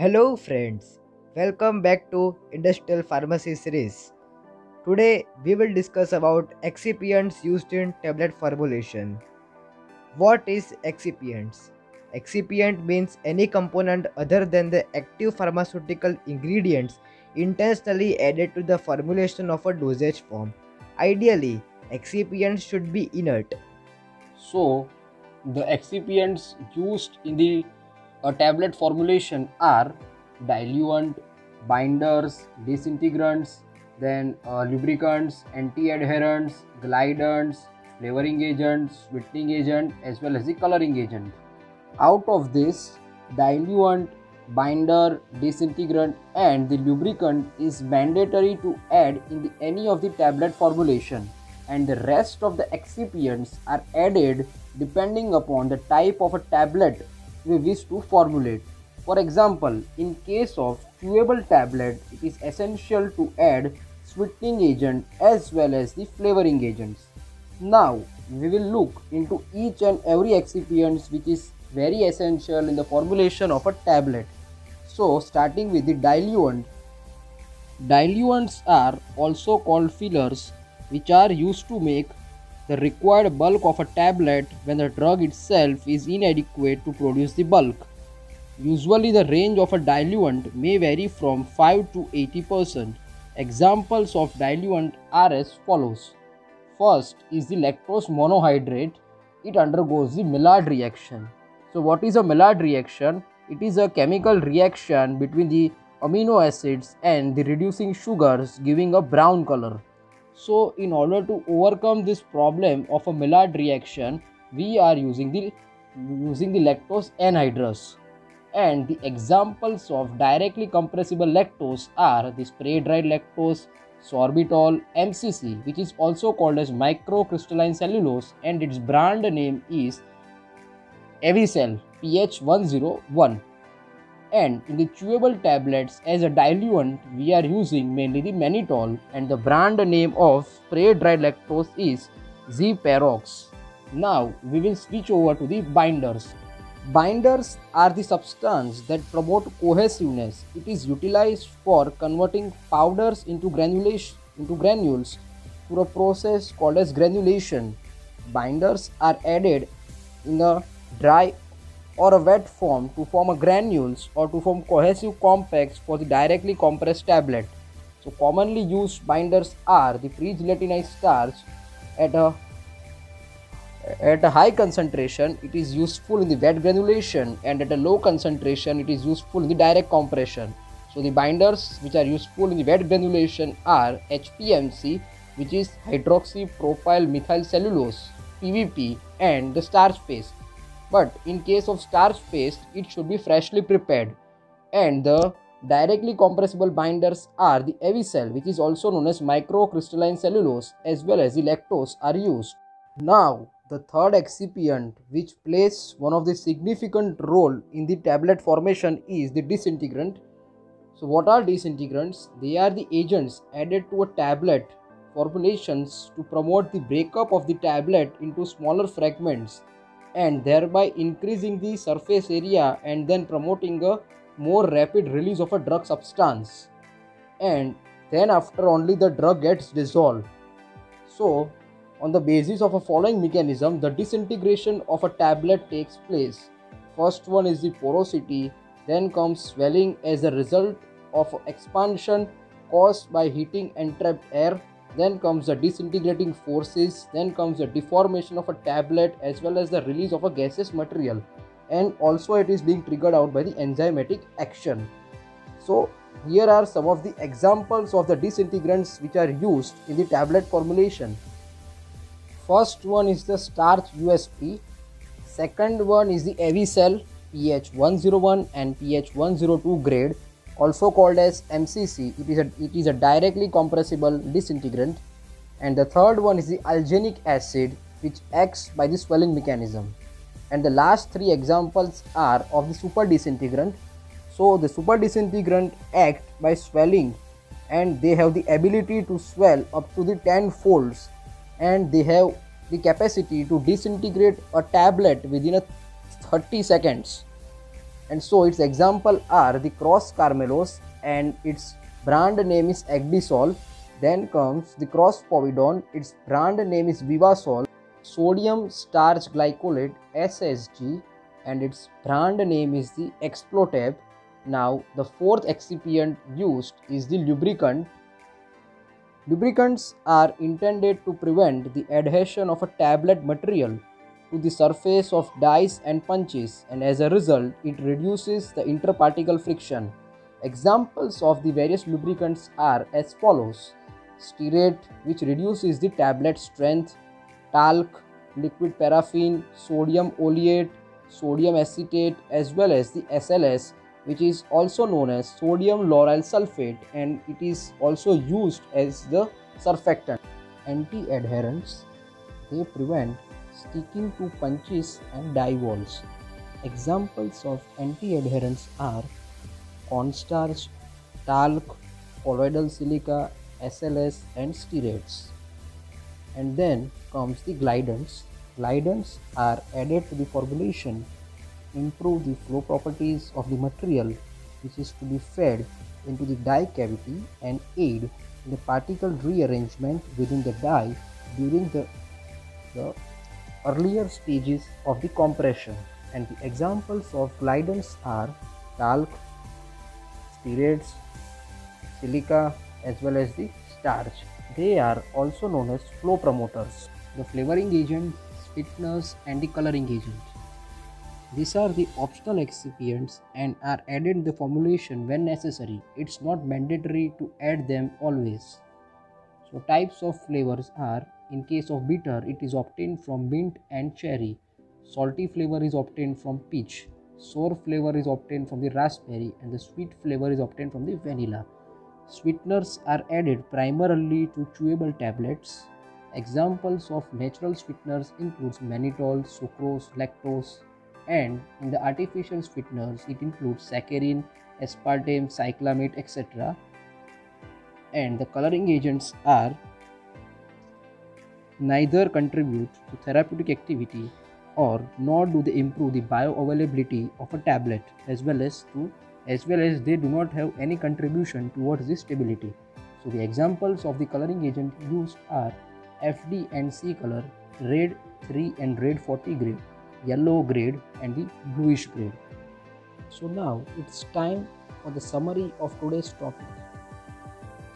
Hello friends, welcome back to Industrial Pharmacy series. Today we will discuss about excipients used in tablet formulation. What is excipients? Excipient means any component other than the active pharmaceutical ingredients intentionally added to the formulation of a dosage form. Ideally, excipients should be inert. So, the excipients used in the tablet formulation are diluent, binders, disintegrants, then lubricants, anti-adherents, glidants, flavoring agents, sweetening agent, as well as the coloring agent. Out of this, diluent, binder, disintegrant, and the lubricant is mandatory to add in any of the tablet formulation, and the rest of the excipients are added depending upon the type of a tablet we wish to formulate. For example, in case of chewable tablet, it is essential to add sweetening agent as well as the flavoring agents. Now, we will look into each and every excipient which is very essential in the formulation of a tablet. So, starting with the diluent. Diluents are also called fillers, which are used to make the required bulk of a tablet when the drug itself is inadequate to produce the bulk. Usually, the range of a diluent may vary from 5 to 80%. Examples of diluent are as follows. First is the lactose monohydrate. It undergoes the Maillard reaction. So what is a Maillard reaction? It is a chemical reaction between the amino acids and the reducing sugars giving a brown color. So in order to overcome this problem of a Maillard reaction, we are using the lactose anhydrous. And the examples of directly compressible lactose are the spray dried lactose, sorbitol, MCC, which is also called as microcrystalline cellulose, and its brand name is Avicel PH101. And in the chewable tablets as a diluent, we are using mainly the mannitol, and the brand name of spray dried lactose is Z-Parox. Now we will switch over to the binders. Binders are the substance that promote cohesiveness. It is utilized for converting powders into granules through a process called as granulation. Binders are added in a dry or a wet form to form a granules or to form cohesive compacts for the directly compressed tablet. So commonly used binders are the pre-gelatinized starch. At a high concentration, it is useful in the wet granulation, and at a low concentration, it is useful in the direct compression. So the binders which are useful in the wet granulation are HPMC, which is hydroxypropyl methyl cellulose, PVP, and the starch paste. But in case of starch paste, it should be freshly prepared. And the directly compressible binders are the Avicel, which is also known as microcrystalline cellulose, as well as the lactose are used. Now, the third excipient which plays one of the significant role in the tablet formation is the disintegrant. So what are disintegrants? They are the agents added to a tablet formulations to promote the breakup of the tablet into smaller fragments and thereby increasing the surface area and then promoting a more rapid release of a drug substance. And then after only the drug gets dissolved. So on the basis of a following mechanism, the disintegration of a tablet takes place. First one is the porosity, then comes swelling as a result of expansion caused by heating entrapped air, then comes the disintegrating forces, then comes the deformation of a tablet as well as the release of a gaseous material, and also it is being triggered out by the enzymatic action. So here are some of the examples of the disintegrants which are used in the tablet formulation. First one is the starch USP, second one is the Avicel PH101 and PH102 grade, also called as MCC. It is a directly compressible disintegrant, and the third one is the alginic acid, which acts by the swelling mechanism. And the last three examples are of the super disintegrant. So the super disintegrant act by swelling, and they have the ability to swell up to the 10 folds, and they have the capacity to disintegrate a tablet within 30 seconds. And so its example are the Cross Carmelos and its brand name is Agdisol. Then comes the Cross Povidone, its brand name is Vivasol. Sodium starch glycolate SSG and its brand name is the Explotab. Now the fourth excipient used is the lubricant. Lubricants are intended to prevent the adhesion of a tablet material to the surface of dies and punches, and as a result it reduces the interparticle friction. Examples of the various lubricants are as follows: stearate, which reduces the tablet strength; talc, liquid paraffin, sodium oleate, sodium acetate, as well as the SLS, which is also known as sodium lauryl sulfate, and it is also used as the surfactant. Anti-adherents, they prevent sticking to punches and die walls. Examples of anti-adherents are cornstarch, talc, colloidal silica, SLS, and stearates. And then comes the glidants. Glidants are added to the formulation, improve the flow properties of the material which is to be fed into the die cavity, and aid in the particle rearrangement within the die during the earlier stages of the compression. And the examples of glidants are talc, stearates, silica, as well as the starch. They are also known as flow promoters. The flavoring agent, sweeteners, and the coloring agent. These are the optional excipients and are added in the formulation when necessary. It's not mandatory to add them always. So types of flavors are: in case of bitter, it is obtained from mint and cherry. Salty flavor is obtained from peach. Sour flavor is obtained from the raspberry, and the sweet flavor is obtained from the vanilla. Sweeteners are added primarily to chewable tablets. Examples of natural sweeteners includes mannitol, sucrose, lactose, and in the artificial sweeteners it includes saccharin, aspartame, cyclamate, etc. And the coloring agents are neither contribute to therapeutic activity or nor do they improve the bioavailability of a tablet, as well as they do not have any contribution towards the stability. So the examples of the coloring agent used are FD and C color, red 3 and red 40 grade, yellow grade, and the bluish grade. So now it's time for the summary of today's topic.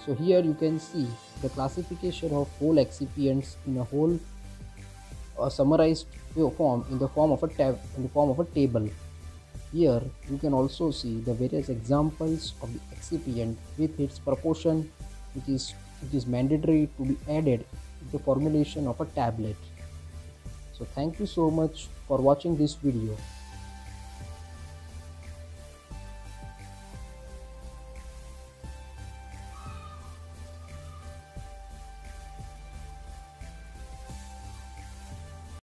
So here you can see the classification of whole excipients in a whole summarized form in the form of a table. Here you can also see the various examples of the excipient with its proportion which is mandatory to be added in the formulation of a tablet. So thank you so much for watching this video.